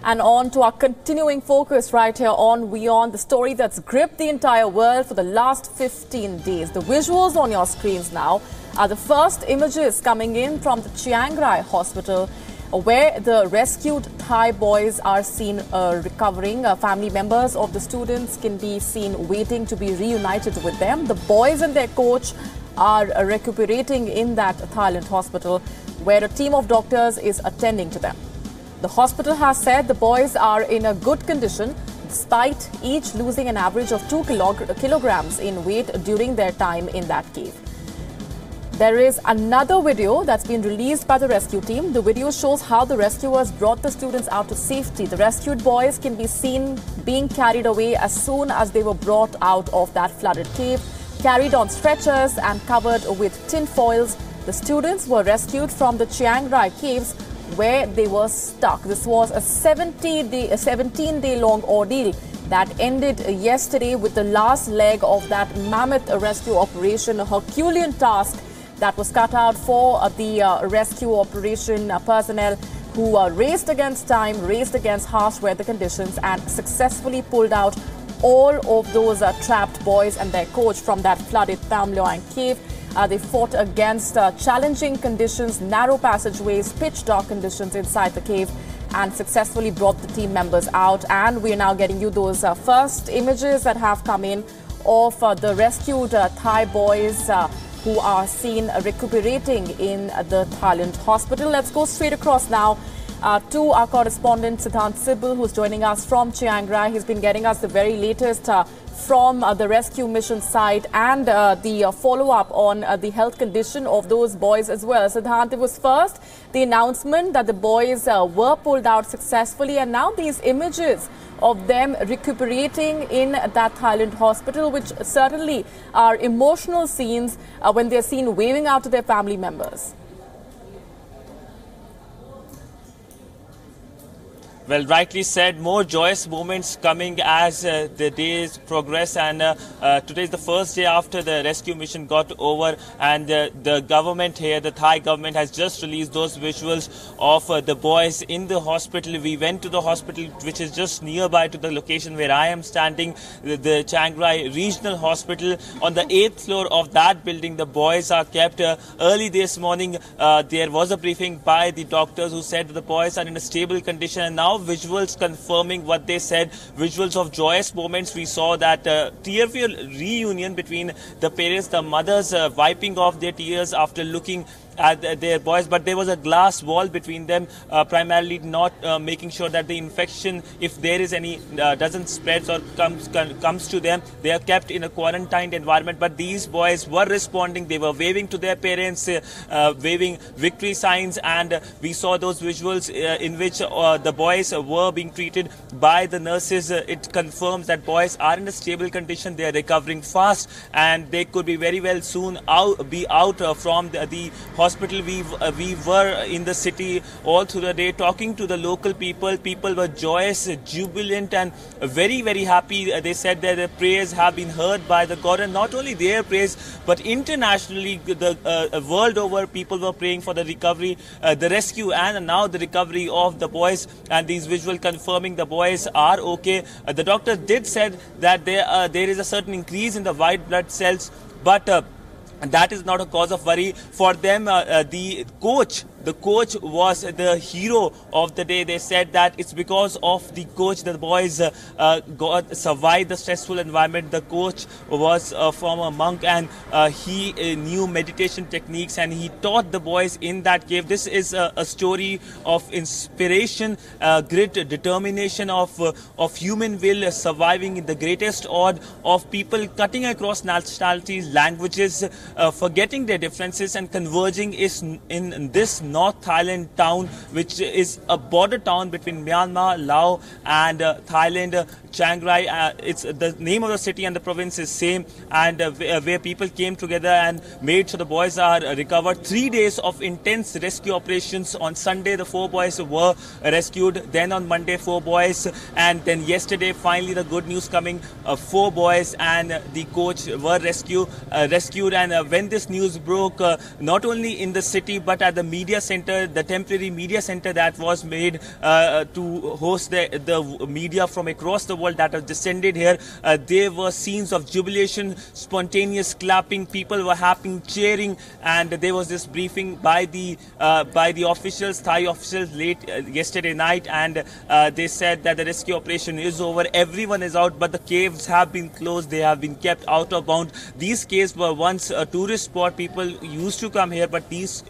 And on to our continuing focus right here on WION, the story that's gripped the entire world for the last 15 days. The visuals on your screens now are the first images coming in from the Chiang Rai hospital, where the rescued Thai boys are seen recovering. Family members of the students can be seen waiting to be reunited with them. The boys and their coach are recuperating in that Thailand hospital, where a team of doctors is attending to them. The hospital has said the boys are in a good condition, despite each losing an average of 2 kilograms in weight during their time in that cave. There is another video that's been released by the rescue team. The video shows how the rescuers brought the students out to safety. The rescued boys can be seen being carried away as soon as they were brought out of that flooded cave, carried on stretchers and covered with tin foils. The students were rescued from the Chiang Rai caves, where they were stuck. This was a 17-day-long ordeal that ended yesterday with the last leg of that mammoth rescue operation, a Herculean task that was cut out for the rescue operation personnel who raced against time, raced against harsh weather conditions, and successfully pulled out all of those trapped boys and their coach from that flooded Tham Luang cave. They fought against challenging conditions, narrow passageways, pitch dark conditions inside the cave, and successfully brought the team members out. And we are now getting you those first images that have come in of the rescued Thai boys who are seen recuperating in the Thailand hospital. Let's go straight across now to our correspondent Siddhant Sibal, who's joining us from Chiang Rai. He's been getting us the very latest from the rescue mission site and the follow-up on the health condition of those boys as well. Siddhant, it was first the announcement that the boys were pulled out successfully, and now these images of them recuperating in that Thailand hospital, which certainly are emotional scenes when they're seen waving out to their family members. Well, rightly said, more joyous moments coming as the days progress, and today is the first day after the rescue mission got over, and the government here, the Thai government, has just released those visuals of the boys in the hospital. We went to the hospital, which is just nearby to the location where I am standing, the Chiang Rai Regional Hospital. On the 8th floor of that building, the boys are kept. Early this morning, there was a briefing by the doctors who said the boys are in a stable condition, and now visuals confirming what they said, visuals of joyous moments. We saw that tearful reunion between the parents, the mothers wiping off their tears after looking at their boys, but there was a glass wall between them, primarily not making sure that the infection, if there is any, doesn't spread or comes to them. They are kept in a quarantined environment, but these boys were responding. They were waving to their parents, waving victory signs, and we saw those visuals in which the boys were being treated by the nurses. It confirms that boys are in a stable condition. They are recovering fast, and they could be very well soon be out from the hospital. We were in the city all through the day talking to the local people. People were joyous, jubilant, and very, very happy. They said that their prayers have been heard by the God, and not only their prayers, but internationally, the world over, people were praying for the recovery, the rescue, and now the recovery of the boys. And these visuals confirming the boys are okay. The doctor did said that there is a certain increase in the white blood cells, but that is not a cause of worry for them. The coach was the hero of the day. They said that it's because of the coach that the boys survived the stressful environment. The coach was from a monk, and he knew meditation techniques, and he taught the boys in that cave. This is a story of inspiration, grit, determination of human will, surviving in the greatest odd, of people cutting across nationalities, languages, forgetting their differences and converging is in this North Thailand town, which is a border town between Myanmar, Laos and Thailand. Chiang Rai, it's the name of the city and the province is same, and where people came together and made sure the boys are recovered. 3 days of intense rescue operations. On Sunday, the 4 boys were rescued. Then on Monday, 4 boys, and then yesterday, finally, the good news coming: 4 boys and the coach were rescued. And when this news broke, not only in the city but at the media center, the temporary media center that was made to host the media from across the world that have descended here. There were scenes of jubilation, spontaneous clapping, people were happy, cheering, and there was this briefing by the officials, Thai officials, late yesterday night, and they said that the rescue operation is over, everyone is out, but the caves have been closed, they have been kept out of bound. These caves were once a tourist spot, people used to come here, but these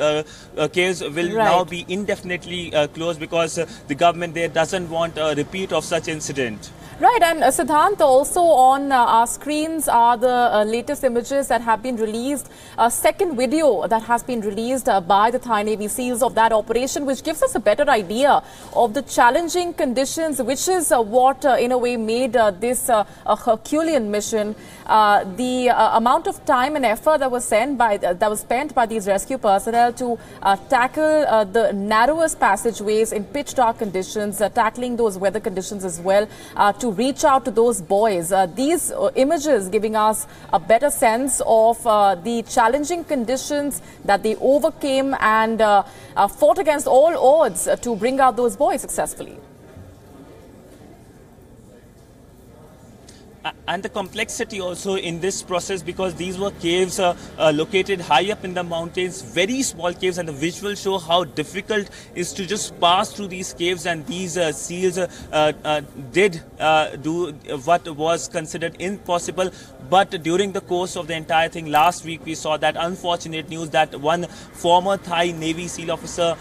caves will now be indefinitely closed because the government there doesn't want a repeat of such incident. Right, and Siddhant, also on our screens are the latest images that have been released. A second video that has been released by the Thai Navy SEALs of that operation, which gives us a better idea of the challenging conditions, which is what in a way made this a Herculean mission. The amount of time and effort that was spent by these rescue personnel to tackle the narrowest passageways in pitch dark conditions, tackling those weather conditions as well, to reach out to those boys. These images giving us a better sense of the challenging conditions that they overcame and fought against all odds to bring out those boys successfully. And the complexity also in this process, because these were caves located high up in the mountains, very small caves, and the visuals show how difficult it is to just pass through these caves, and these SEALs did do what was considered impossible. But during the course of the entire thing, last week we saw that unfortunate news that one former Thai Navy SEAL officer,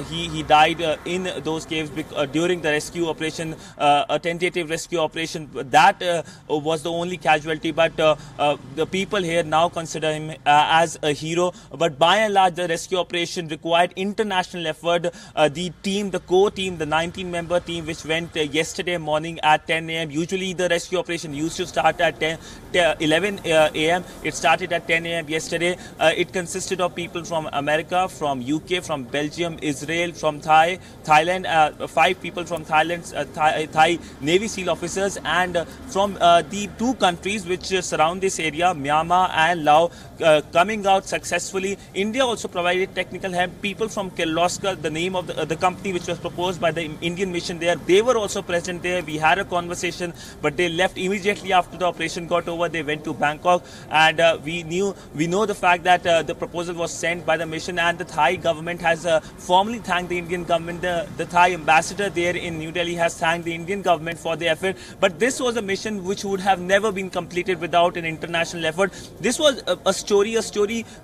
he died in those caves during the rescue operation, a tentative rescue operation. That was the only casualty, but the people here now consider him as a hero. But by and large, the rescue operation required international effort. The team, the core team, the 19-member team, which went yesterday morning at 10 a.m. Usually the rescue operation used to start at 11 a.m. It started at 10 a.m. yesterday. It consisted of people from America, from UK, from Belgium, Israel, from Thailand, 5 people from Thailand, Thai Navy SEAL officers, and from the 2 countries which surround this area, Myanmar and Laos, coming out successfully. India also provided technical help. People from Kirloskar, the name of the company which was proposed by the Indian mission there, they were also present there. We had a conversation, but they left immediately after the operation got over. They went to Bangkok, and we know the fact that the proposal was sent by the mission, and the Thai government has formally thanked the Indian government. The Thai ambassador there in New Delhi has thanked the Indian government for the effort. But this was a mission which would have never been completed without an international effort. This was a story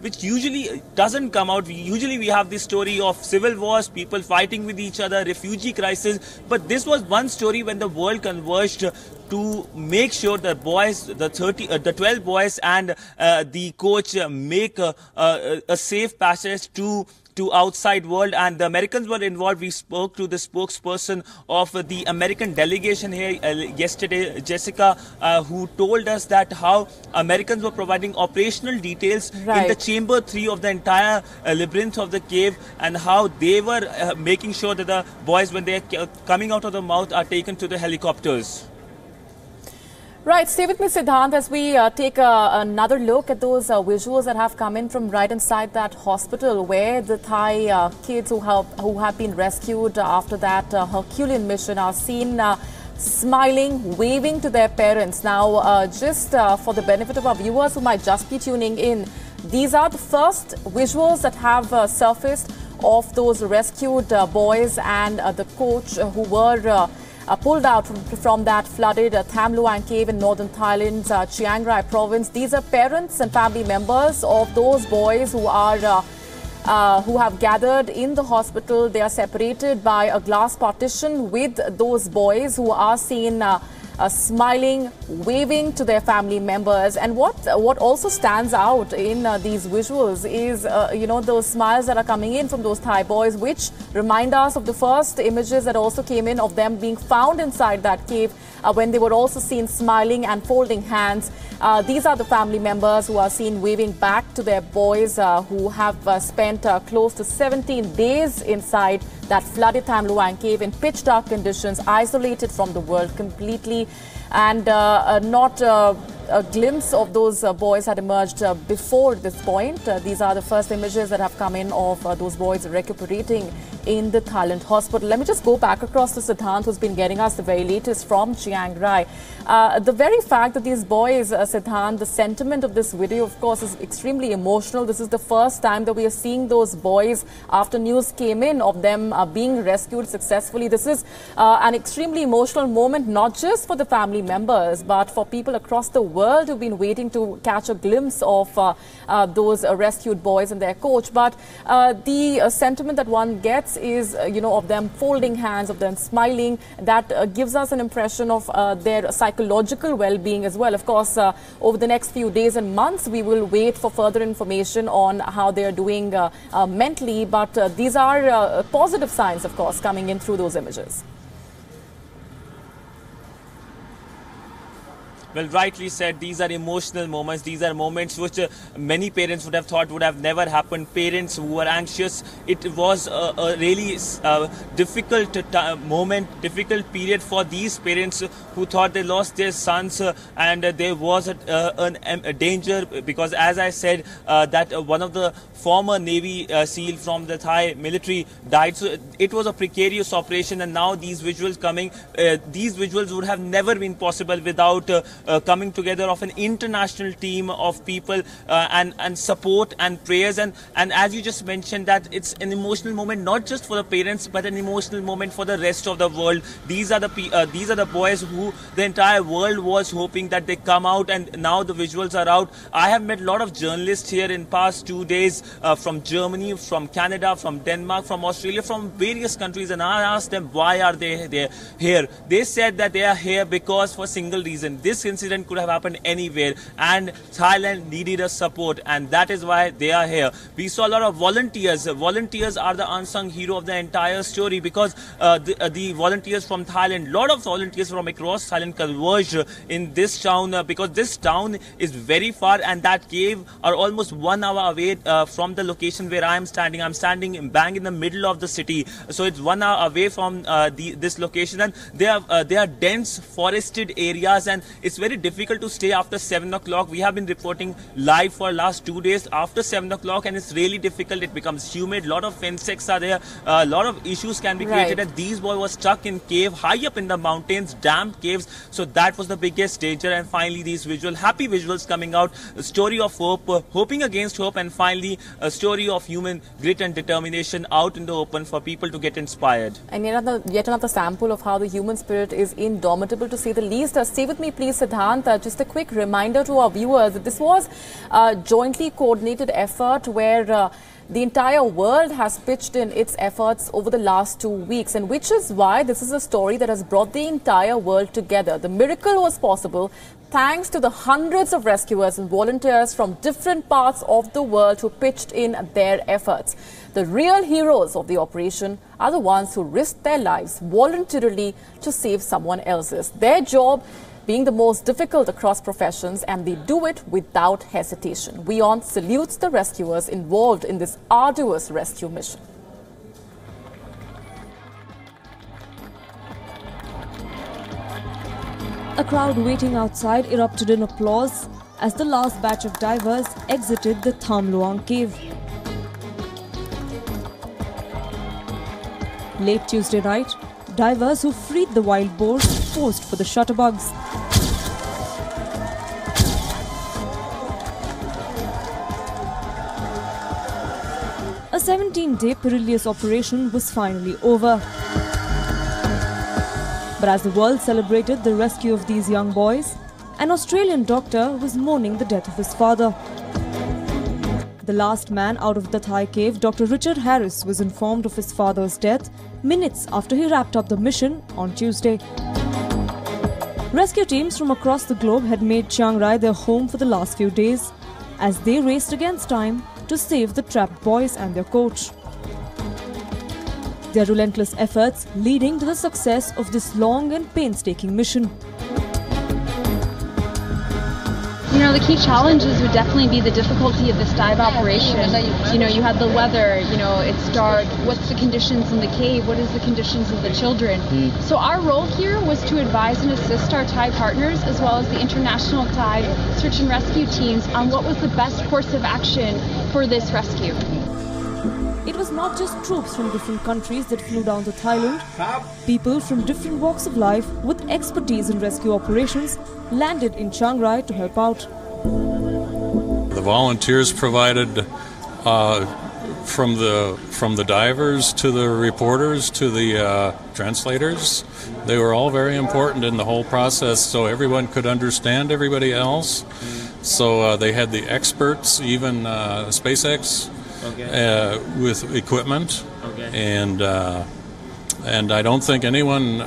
which usually doesn't come out. Usually we have this story of civil wars, people fighting with each other, refugee crisis. But this was one story when the world converged to make sure the boys, the 12 boys and the coach make a safe passage to outside world, and the Americans were involved. We spoke to the spokesperson of the American delegation here yesterday, Jessica, who told us that how Americans were providing operational details in the chamber 3 of the entire labyrinth of the cave, and how they were making sure that the boys, when they are coming out of the mouth, are taken to the helicopters. Right, stay with me, Siddhant, as we take another look at those visuals that have come in from right inside that hospital, where the Thai kids who have been rescued after that Herculean mission are seen smiling, waving to their parents. Now, just for the benefit of our viewers who might just be tuning in, these are the first visuals that have surfaced of those rescued boys and the coach who were pulled out from that flooded Tham Luang cave in northern Thailand's Chiang Rai province. These are parents and family members of those boys who have gathered in the hospital. They are separated by a glass partition with those boys who are seen smiling, waving to their family members. And what also stands out in these visuals is, those smiles that are coming in from those Thai boys, which remind us of the first images that also came in of them being found inside that cave when they were also seen smiling and folding hands. These are the family members who are seen waving back to their boys who have spent close to 17 days inside that flooded Tham Luang cave in pitch dark conditions, isolated from the world completely, and not a glimpse of those boys had emerged before this point. These are the first images that have come in of those boys recuperating in the Thailand hospital. Let me just go back across to Siddhant, who's been getting us the very latest from Chiang Rai. The very fact that these boys, Siddhant, the sentiment of this video, of course, is extremely emotional. This is the first time that we are seeing those boys after news came in of them being rescued successfully. This is an extremely emotional moment, not just for the family members, but for people across the world who've been waiting to catch a glimpse of those rescued boys and their coach. But the sentiment that one gets is, of them folding hands, of them smiling. That gives us an impression of their psychological well-being as well. Of course, over the next few days and months, we will wait for further information on how they are doing mentally. But these are positive signs, of course, coming in through those images. Well, rightly said, these are emotional moments. These are moments which many parents would have thought would have never happened. Parents who were anxious. It was a really difficult moment, difficult period for these parents who thought they lost their sons and there was a danger because, as I said, that one of the former Navy SEAL from the Thai military died. So it was a precarious operation, and now these visuals coming, these visuals would have never been possible without coming together of an international team of people and support and prayers. And as you just mentioned, that it's an emotional moment not just for the parents but an emotional moment for the rest of the world. These are the boys who the entire world was hoping that they come out, and now the visuals are out. I have met a lot of journalists here in past 2 days from Germany, from Canada, from Denmark, from Australia, from various countries, and I asked them why are they here. They said that they are here because for a single reason. This incident could have happened anywhere and Thailand needed a support, and that is why they are here. We saw a lot of volunteers. Volunteers are the unsung hero of the entire story because the volunteers from Thailand, a lot of volunteers from across Thailand converged in this town because this town is very far, and that cave are almost 1 hour away from the location where I am standing. I'm standing bang in the middle of the city, so it's 1 hour away from this location, and they are dense forested areas, and it's very difficult to stay after 7 o'clock. We have been reporting live for last 2 days after 7 o'clock, and it's really difficult. It becomes humid. A lot of insects are there. A lot of issues can be created. And these boys were stuck in cave high up in the mountains, damp caves. So that was the biggest danger. And finally, these happy visuals coming out. A story of hope, hoping against hope, and finally a story of human grit and determination out in the open for people to get inspired. And yet another sample of how the human spirit is indomitable, to say the least. Stay with me, please, Siddhant. Just a quick reminder to our viewers that this was a jointly coordinated effort where the entire world has pitched in its efforts over the last 2 weeks, and which is why this is a story that has brought the entire world together. The miracle was possible thanks to the hundreds of rescuers and volunteers from different parts of the world who pitched in their efforts. The real heroes of the operation are the ones who risked their lives voluntarily to save someone else's. Their job being the most difficult across professions, and they do it without hesitation. WION salutes the rescuers involved in this arduous rescue mission. A crowd waiting outside erupted in applause as the last batch of divers exited the Tham Luang cave. Late Tuesday night, divers who freed the wild boars posed for the shutterbugs. A 17-day perilous operation was finally over. But as the world celebrated the rescue of these young boys, an Australian doctor was mourning the death of his father. The last man out of the Thai cave, Dr. Richard Harris, was informed of his father's death minutes after he wrapped up the mission on Tuesday. Rescue teams from across the globe had made Chiang Rai their home for the last few days as they raced against time to save the trapped boys and their coach. Their relentless efforts leading to the success of this long and painstaking mission. We The key challenges would definitely be the difficulty of this dive operation. You had the weather, it's dark, what's the conditions in the cave, what is the conditions of the children. So our role here was to advise and assist our Thai partners as well as the international Thai search and rescue teams on what was the best course of action for this rescue. It was not just troops from different countries that flew down to Thailand. People from different walks of life with expertise in rescue operations landed in Chiang Rai to help out. The volunteers provided from the divers to the reporters to the translators. They were all very important in the whole process, so everyone could understand everybody else. So they had the experts, even SpaceX, with equipment, and I don't think anyone.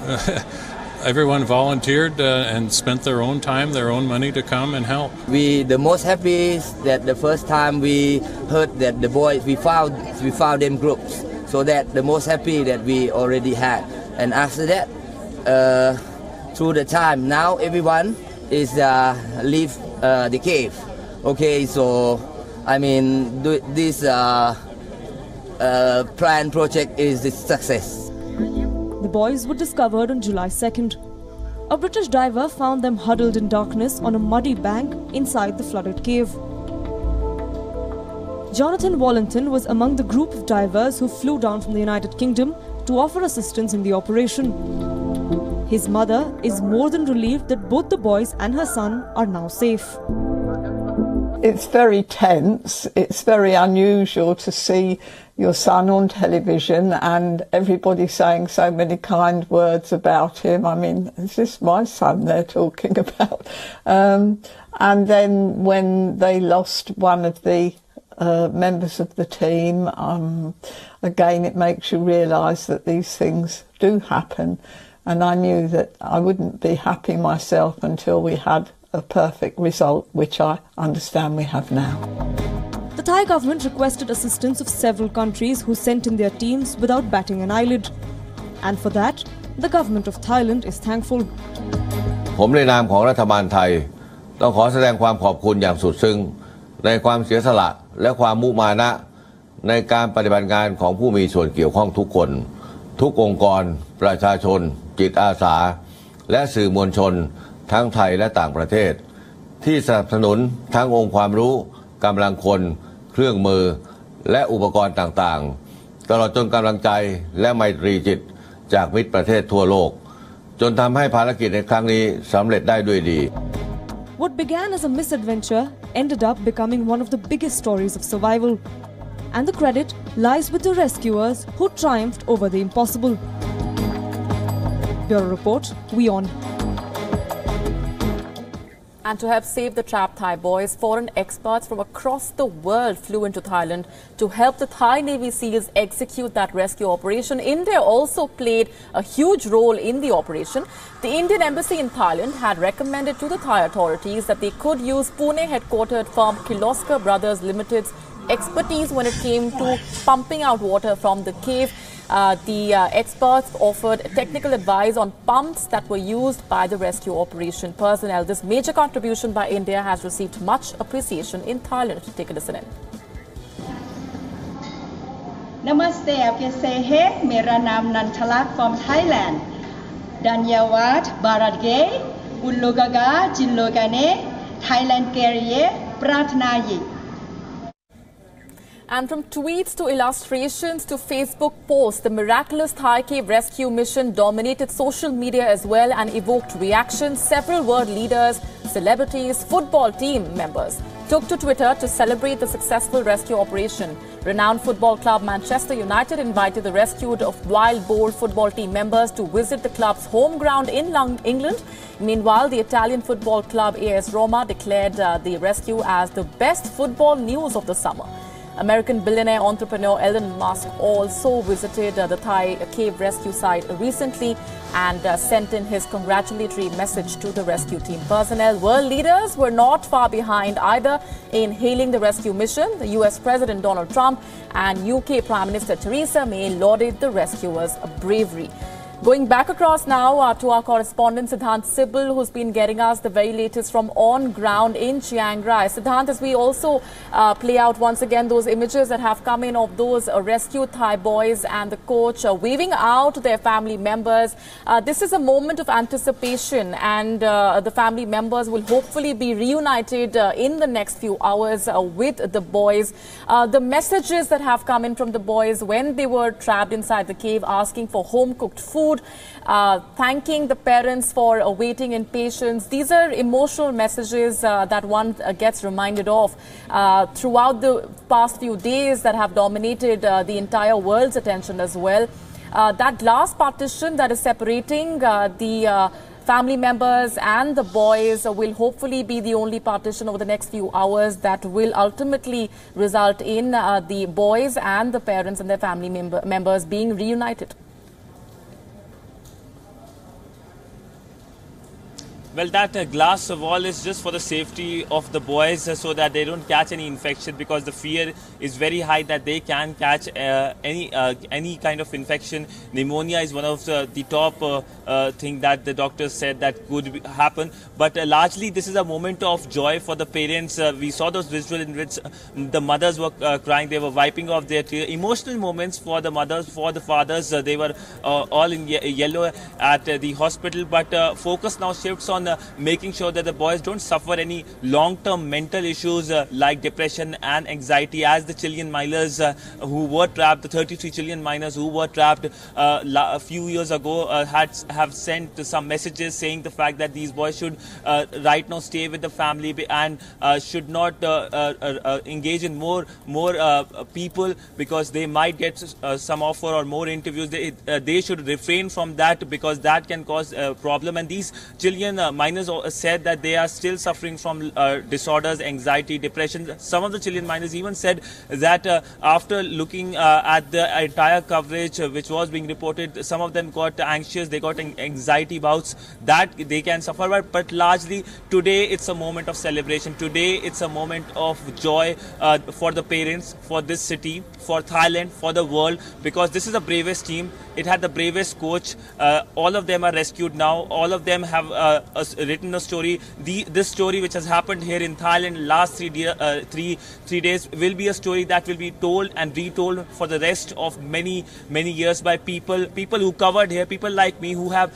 Everyone volunteered and spent their own time, their own money to come and help. The most happy is that the first time we heard that the boys, we found them groups. So that the most happy that we already had. And after that, through the time, now everyone is leave the cave. Okay, so I mean this planned project is a success. The boys were discovered on July 2nd. A British diver found them huddled in darkness on a muddy bank inside the flooded cave. Jonathan Wallington was among the group of divers who flew down from the United Kingdom to offer assistance in the operation. His mother is more than relieved that both the boys and her son are now safe. It's very tense. It's very unusual to see your son on television and everybody saying so many kind words about him. I mean, is this my son they're talking about? And then when they lost one of the members of the team, again, it makes you realise that these things do happen. And I knew that I wouldn't be happy myself until we had a perfect result, which I understand we have now. The Thai government requested assistance of several countries who sent in their teams without batting an eyelid. And for that, the government of Thailand is thankful. ผมในนามของรัฐบาลไทยต้องขอแสดงความขอบคุณอย่างสุดซึ้งในความเสียสละและความมุมานะในการปฏิบัติงานของผู้มีส่วนเกี่ยวข้องทุกคนทุกองค์กรประชาชนจิตอาสาและสื่อมวลชนทั้งไทยและต่างประเทศที่สนับสนุนทั้งองค์ความรู้กำลังคนเครื่องมือและอุปกรณ์ต่างๆตลอดจนกำลังใจและไมตรีจิตจากมิตรประเทศทั่วโลกจนทำให้ภารกิจในครั้งนี้สำเร็จได้ด้วยดี What began as a misadventure ended up becoming one of the biggest stories of survival. And the credit lies with the rescuers who triumphed over the impossible. Bureau Report, WION. And to help save the trapped Thai boys, foreign experts from across the world flew into Thailand to help the Thai Navy SEALs execute that rescue operation. India also played a huge role in the operation. The Indian embassy in Thailand had recommended to the Thai authorities that they could use Pune-headquartered firm Kirloskar Brothers Limited's expertise when it came to pumping out water from the cave. The experts offered technical advice on pumps that were used by the rescue operation personnel. This major contribution by India has received much appreciation in Thailand. Take a listen in. Namaste, apyasehe, mera naam Nantalak from Thailand. Danyawad, Baratge, Ullogaga, Jinlogane, Thailand Kerye, Pratnayi. And from tweets to illustrations to Facebook posts, the miraculous Thai cave rescue mission dominated social media as well and evoked reactions. Several world leaders, celebrities, football team members took to Twitter to celebrate the successful rescue operation. Renowned football club Manchester United invited the rescued of wild boar football team members to visit the club's home ground in England. Meanwhile, the Italian football club AS Roma declared the rescue as the best football news of the summer. American billionaire entrepreneur Elon Musk also visited the Thai cave rescue site recently and sent in his congratulatory message to the rescue team personnel. World leaders were not far behind either in hailing the rescue mission. The US President Donald Trump and UK Prime Minister Theresa May lauded the rescuers' bravery. Going back across now to our correspondent Siddhant Sibal, who's been getting us the very latest from on ground in Chiang Rai. Siddhant, as we also play out once again those images that have come in of those rescued Thai boys and the coach waving out their family members. This is a moment of anticipation, and the family members will hopefully be reunited in the next few hours with the boys. The messages that have come in from the boys when they were trapped inside the cave, asking for home-cooked food, thanking the parents for waiting in patience. These are emotional messages that one gets reminded of throughout the past few days that have dominated the entire world's attention as well. That glass partition that is separating the family members and the boys will hopefully be the only partition over the next few hours that will ultimately result in the boys and the parents and their family members being reunited. Well, that glass wall is just for the safety of the boys so that they don't catch any infection, because the fear is very high that they can catch any kind of infection. Pneumonia is one of the top thing that the doctors said that could happen. But largely this is a moment of joy for the parents. We saw those visuals in which the mothers were crying. They were wiping off their tears. Emotional moments for the mothers, for the fathers. They were all in yellow at the hospital. But focus now shifts on making sure that the boys don't suffer any long-term mental issues like depression and anxiety, as the Chilean miners who were trapped, the 33 Chilean miners who were trapped a few years ago have sent some messages saying the fact that these boys should right now stay with the family and should not engage in more people, because they might get some offer or more interviews. They should refrain from that, because that can cause a problem. And these Chilean miners said that they are still suffering from disorders, anxiety, depression. Some of the Chilean miners even said that after looking at the entire coverage which was being reported, some of them got anxious, they got anxiety bouts that they can suffer. But largely today it's a moment of celebration. Today it's a moment of joy for the parents, for this city, for Thailand, for the world, because this is the bravest team. It had the bravest coach. All of them are rescued now. All of them have written a story. This story which has happened here in Thailand last 3 days will be a story that will be told and retold for the rest of many years by people who covered here, people like me who have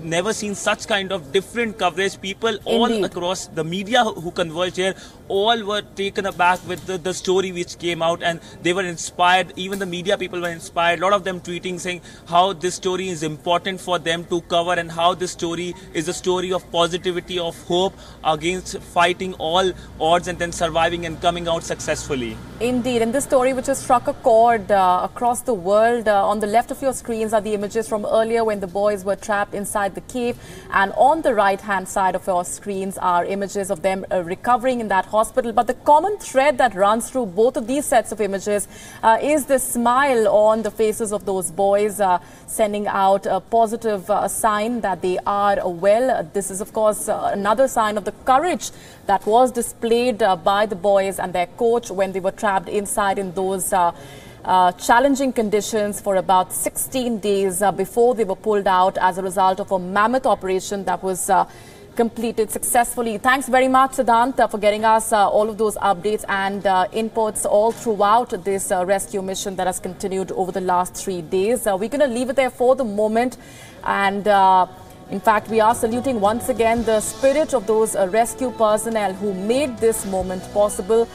never seen such kind of different coverage. People all across the media who converged here, all were taken aback with the story which came out, and they were inspired. Even the media people were inspired. A lot of them tweeting saying how this story is important for them to cover, and how this story is a story of positivity, of hope against fighting all odds and then surviving and coming out successfully. Indeed, and this story which has struck a chord across the world. On the left of your screens are the images from earlier when the boys were trapped inside the cave, and on the right hand side of your screens are images of them recovering in that hospital. But the common thread that runs through both of these sets of images is the smile on the faces of those boys, sending out a positive sign that they are well. This is of course another sign of the courage that was displayed by the boys and their coach when they were trapped inside in those challenging conditions for about 16 days before they were pulled out as a result of a mammoth operation that was completed successfully. Thanks very much, Siddhant, for getting us all of those updates and inputs all throughout this rescue mission that has continued over the last 3 days. We're going to leave it there for the moment, and in fact, we are saluting once again the spirit of those rescue personnel who made this moment possible.